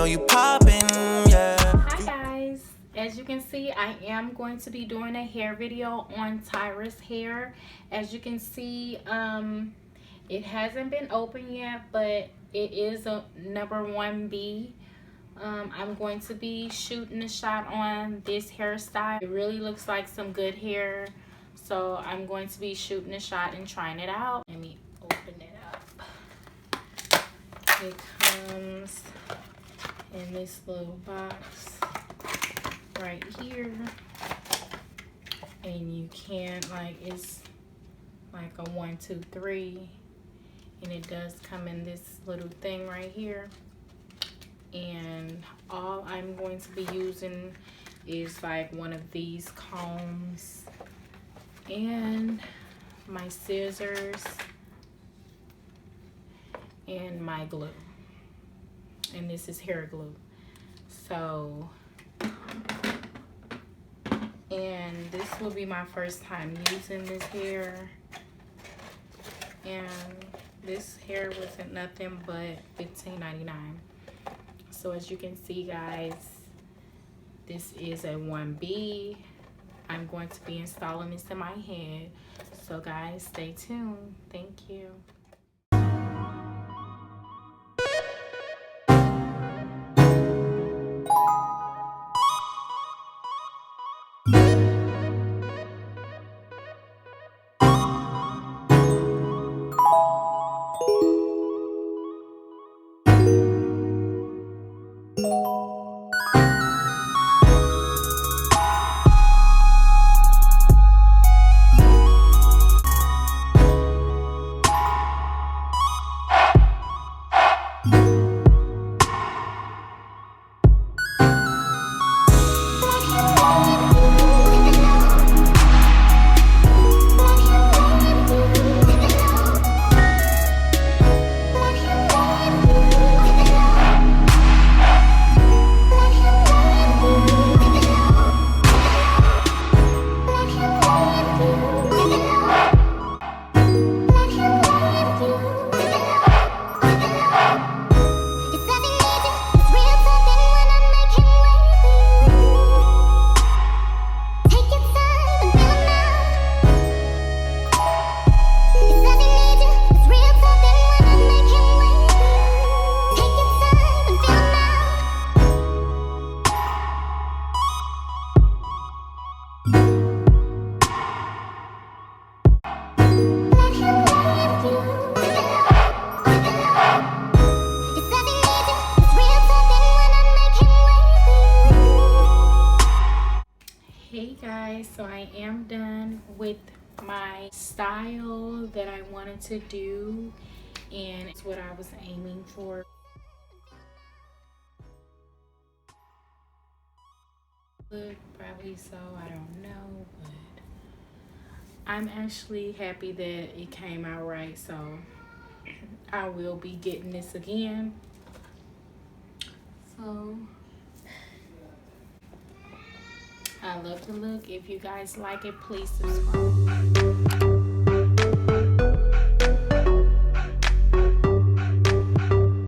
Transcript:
know you poppin', yeah. Hi guys, as you can see, I am going to be doing a hair video on Tyra's hair. As you can see, it hasn't been open yet, but it is a number 1B. I'm going to be shooting a shot on this hairstyle. It really looks like some good hair, so I'm going to be shooting a shot and trying it out. Let me open it up. It comes in this little box right here, and you can, like, it's like a 1, 2, 3, and it does come in this little thing right here. And all I'm going to be using is like one of these combs and my scissors and my glue, and this is hair glue. So, and this will be my first time using this hair, and this hair wasn't nothing but $15.99. So as you can see, guys, this is a 1B. I'm going to be installing this in my head. So guys, stay tuned. Thank you. Hey guys, so I am done with my style that I wanted to do, and it's what I was aiming for. Probably so, I don't know, but I'm actually happy that it came out right, so I will be getting this again. So I love the look. If you guys like it, please subscribe.